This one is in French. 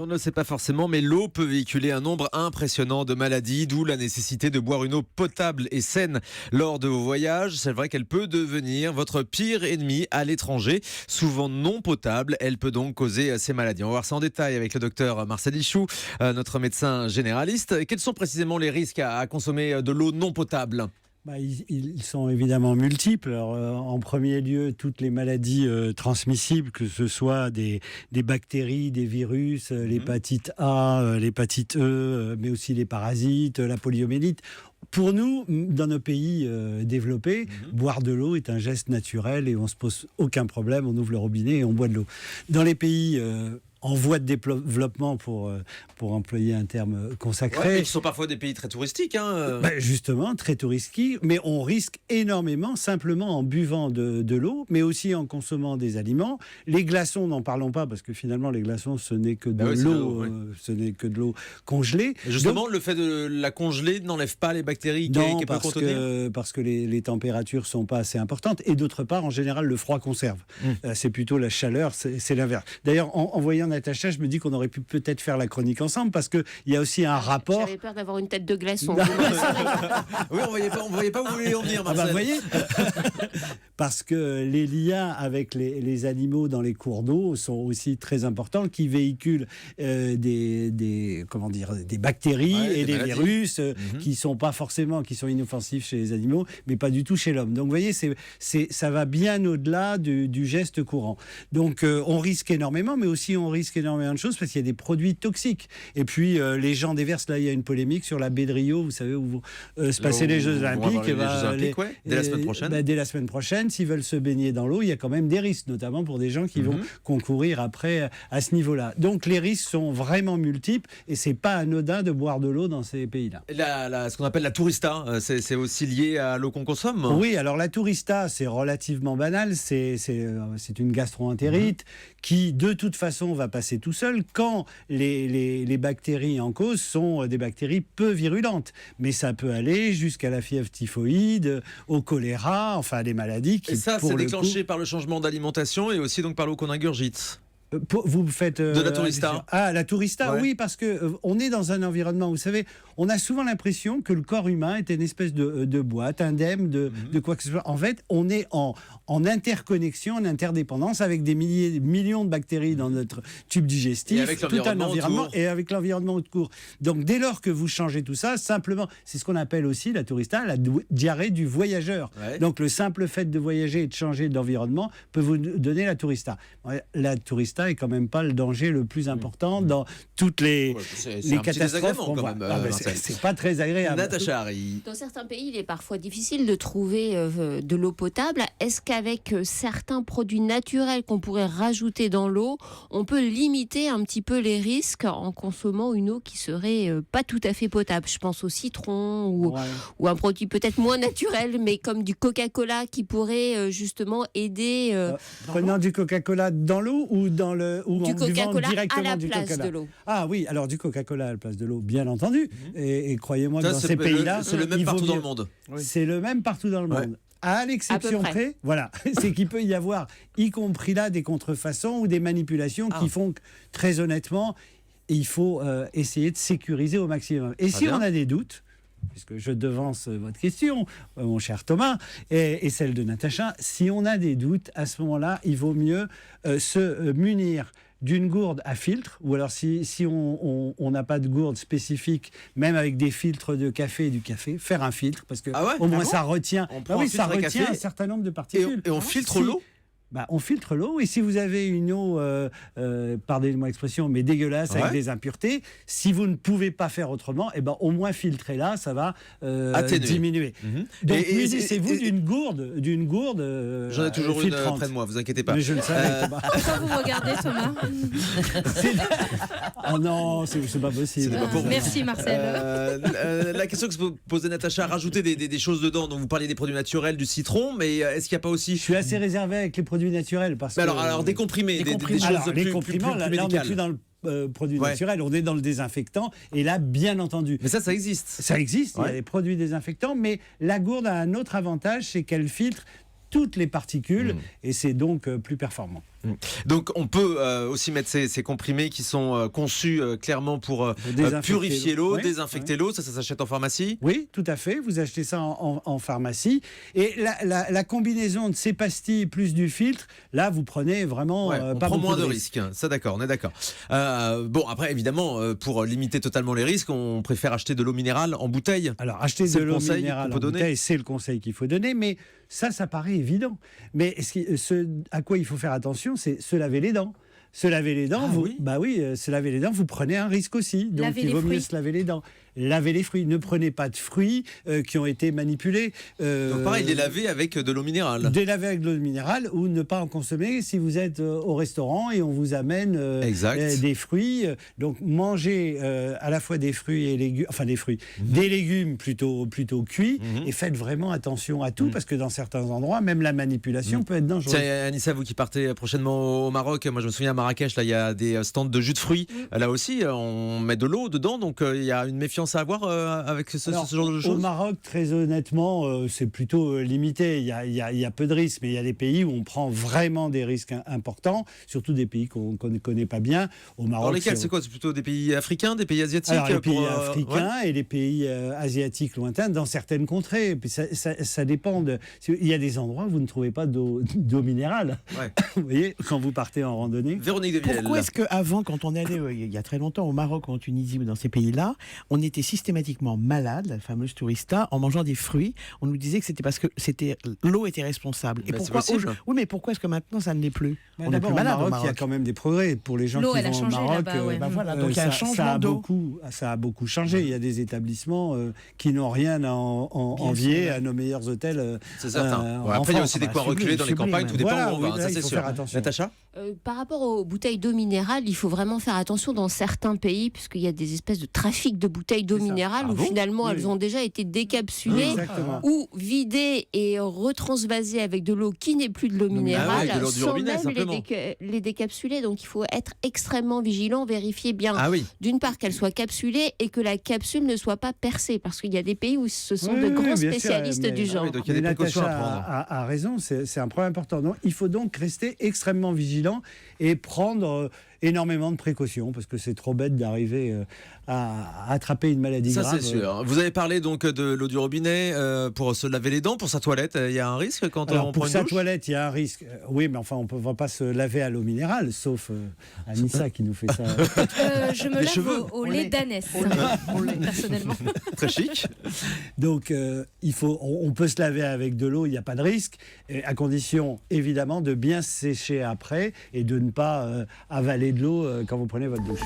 On ne le sait pas forcément, mais l'eau peut véhiculer un nombre impressionnant de maladies, d'où la nécessité de boire une eau potable et saine lors de vos voyages. C'est vrai qu'elle peut devenir votre pire ennemi à l'étranger. Souvent non potable, elle peut donc causer ces maladies. On va voir ça en détail avec le docteur Marcel Ichou, notre médecin généraliste. Quels sont précisément les risques à consommer de l'eau non potable ? Ils sont évidemment multiples. Alors, en premier lieu, toutes les maladies transmissibles, que ce soit des bactéries, des virus, l'hépatite A, l'hépatite E, mais aussi les parasites, la poliomyélite. Pour nous, dans nos pays développés, boire de l'eau est un geste naturel et on ne se pose aucun problème. On ouvre le robinet et on boit de l'eau. Dans les pays en voie de développement, pour employer un terme consacré. Ouais, mais qui sont parfois des pays très touristiques. Justement, très touristiques, mais on risque énormément simplement en buvant de l'eau, mais aussi en consommant des aliments. Les glaçons, n'en parlons pas, parce que finalement, les glaçons, ce n'est que de l'eau, ce n'est que de l'eau congelée. Et justement, le fait de la congeler n'enlève pas les bactéries qu'elle peut contenir ? Parce que les températures ne sont pas assez importantes, et d'autre part, en général, le froid conserve. C'est plutôt la chaleur, c'est l'inverse. D'ailleurs, en voyant Natacha, je me dis qu'on aurait pu peut-être faire la chronique ensemble, parce qu'il y a aussi un rapport... J'avais peur d'avoir une tête de glaçon. Oui, on voyait pas où vous vouliez en venir, Marcel. Vous voyez parce que les liens avec les animaux dans les cours d'eau sont aussi très importants, qui véhiculent des bactéries et des maladies. virus qui sont inoffensifs chez les animaux, mais pas du tout chez l'homme. Donc vous voyez, ça va bien au-delà du geste courant. Donc on risque énormément, mais aussi on risque énormément de choses, parce qu'il y a des produits toxiques. Et puis les gens déversent, là il y a une polémique sur la baie de Rio, vous savez, où se passaient les Jeux Olympiques. Dès la semaine prochaine. Dès la semaine prochaine, s'ils veulent se baigner dans l'eau, il y a quand même des risques, notamment pour des gens qui vont concourir après à ce niveau-là. Donc les risques sont vraiment multiples, et c'est pas anodin de boire de l'eau dans ces pays-là. Ce qu'on appelle la tourista, c'est aussi lié à l'eau qu'on consomme. Oui, alors la tourista, c'est relativement banal, c'est une gastro-entérite qui, de toute façon, va passer tout seul quand les bactéries en cause sont des bactéries peu virulentes. Mais ça peut aller jusqu'à la fièvre typhoïde, au choléra, enfin des maladies qui... Et ça, c'est déclenché par le changement d'alimentation et aussi donc par l'eau qu'on ingurgite. Vous faites de la tourista. La tourista, oui, parce que on est dans un environnement, vous savez, on a souvent l'impression que le corps humain est une espèce de boîte indemne de quoi que ce soit. En fait, on est en interconnexion, en interdépendance avec des millions de bactéries dans notre tube digestif, et avec tout un environnement autour. et avec l'environnement autour. Donc dès lors que vous changez tout ça, simplement, c'est ce qu'on appelle aussi la tourista, la diarrhée du voyageur. Ouais. Donc le simple fait de voyager et de changer d'environnement peut vous donner la tourista. La tourista est quand même pas le danger le plus important dans toutes les catastrophes qu'on voit. C'est pas très agréable. Natacha Harry. Dans certains pays, il est parfois difficile de trouver de l'eau potable. Est-ce qu'avec certains produits naturels qu'on pourrait rajouter dans l'eau, on peut limiter un petit peu les risques en consommant une eau qui serait pas tout à fait potable ? Je pense au citron ou un produit peut-être moins naturel, mais comme du Coca-Cola qui pourrait justement aider. Prenant du Coca-Cola dans l'eau ou dans du Coca-Cola à la place de l'eau. Ah oui, alors du Coca-Cola à la place de l'eau, bien entendu. Et croyez-moi que dans ces pays-là, c'est le même partout dans le monde. C'est le même partout dans le monde. À l'exception près, voilà, c'est qu'il peut y avoir, y compris là, des contrefaçons ou des manipulations qui font que, très honnêtement, il faut essayer de sécuriser au maximum. Et si on a des doutes, puisque je devance votre question, mon cher Thomas, et celle de Natacha, si on a des doutes, à ce moment-là, il vaut mieux se munir d'une gourde à filtre, ou alors si on n'a pas de gourde spécifique, même avec des filtres de café et du café, faire un filtre, parce que au moins ça retient, ça retient un certain nombre de particules. Et on filtre l'eau ? On filtre l'eau, et si vous avez une eau, pardonnez-moi l'expression, mais dégueulasse, avec des impuretés, si vous ne pouvez pas faire autrement, au moins filtrez-la, ça va diminuer. Donc munissez-vous d'une gourde j'en ai toujours filtrante. Une près de moi, vous inquiétez pas. Mais je le savais, Thomas. Pourquoi vous regardez, Thomas ? Oh non, c'est pas possible. Merci, Marcel. La question que se posait Natacha, rajouter des choses dedans, donc vous parliez des produits naturels, du citron, mais est-ce qu'il n'y a pas aussi... Je suis assez réservé avec les produits naturels. Parce que alors des comprimés, des choses les plus comprimés, là, on n'est plus dans le produit naturel, on est dans le désinfectant, et là, bien entendu... Mais ça existe. Ça existe, il y a des produits désinfectants, mais la gourde a un autre avantage, c'est qu'elle filtre toutes les particules, et c'est donc plus performant. Donc on peut aussi mettre ces comprimés qui sont conçus clairement pour purifier l'eau, désinfecter l'eau. Ça s'achète en pharmacie? Oui, tout à fait. Vous achetez ça en pharmacie. Et la combinaison de ces pastilles plus du filtre, là, vous prenez vraiment on pas prend beaucoup moins de risques. Ça, d'accord, on est d'accord. Bon, après, évidemment, pour limiter totalement les risques, on préfère acheter de l'eau minérale en bouteille. Alors, acheter de l'eau minérale en bouteille, c'est le conseil qu'il faut donner, mais ça paraît évident. Mais ce à quoi il faut faire attention, c'est se laver les dents. Se laver les dents, se laver les dents, vous prenez un risque aussi. Donc, il vaut mieux se laver les dents. Laver les fruits. Ne prenez pas de fruits qui ont été manipulés. Donc pareil, les laver avec de l'eau minérale. Les laver avec de l'eau minérale ou ne pas en consommer si vous êtes au restaurant et on vous amène des fruits. Donc mangez à la fois des fruits et légumes, des légumes plutôt cuits et faites vraiment attention à tout parce que dans certains endroits, même la manipulation peut être dangereuse. Tiens, Anissa, vous qui partez prochainement au Maroc, moi je me souviens à Marrakech, là il y a des stands de jus de fruits. Là aussi, on met de l'eau dedans, donc il y a une méfiance à avoir avec ce genre de choses? Au Maroc, très honnêtement, c'est plutôt limité. Il y a peu de risques, mais il y a des pays où on prend vraiment des risques importants, surtout des pays qu'on ne connaît pas bien. Au Maroc, alors lesquels, c'est quoi? C'est plutôt des pays africains, des pays asiatiques? Alors, les pays africains et les pays asiatiques lointains, dans certaines contrées. Puis ça dépend. Il y a des endroits où vous ne trouvez pas d'eau minérale. Vous voyez, quand vous partez en randonnée. Véronique Devielle. Pourquoi est-ce qu'avant, quand on allait il y a très longtemps au Maroc ou en Tunisie ou dans ces pays-là, on était systématiquement malade, la fameuse tourista, en mangeant des fruits? On nous disait que c'était parce que l'eau était responsable. Et pourquoi oui, mais pourquoi est-ce que maintenant ça ne l'est plus? On est plus malade au Maroc. Il y a quand même des progrès pour les gens qui vont au Maroc. Donc il y a un changement d'eau. Ça a beaucoup changé. Il y a des établissements qui n'ont rien à envier à nos meilleurs hôtels. C'est certain. Après, il y a aussi des coins reculés dans les campagnes, tout dépend où on va. Ça, c'est sûr. Natacha? Par rapport aux bouteilles d'eau minérale, il faut vraiment faire attention dans certains pays, puisqu'il y a des espèces de trafic de bouteilles d'eau minérale où finalement elles ont déjà été décapsulées ou vidées et retransvasées avec de l'eau qui n'est plus de l'eau minérale, sans même les décapsuler. Donc il faut être extrêmement vigilant, vérifier bien d'une part qu'elle soit capsulée et que la capsule ne soit pas percée, parce qu'il y a des pays où ce sont de grands spécialistes du genre. Donc il y a des précautions à prendre. A raison, c'est un point important. Donc, il faut donc rester extrêmement vigilant et prendre énormément de précautions, parce que c'est trop bête d'arriver à attraper une maladie grave. Ça, c'est sûr. Vous avez parlé donc de l'eau du robinet pour se laver les dents. Pour sa toilette, il y a un risque quand on prend une douche? Pour sa toilette, il y a un risque. Oui, mais enfin, on ne va pas se laver à l'eau minérale, sauf Anissa qui nous fait ça. Je me lave au lait d'ânesse, personnellement. Très chic. Donc, on peut se laver avec de l'eau, il n'y a pas de risque, à condition, évidemment, de bien sécher après et de ne pas avaler de l'eau quand vous prenez votre douche.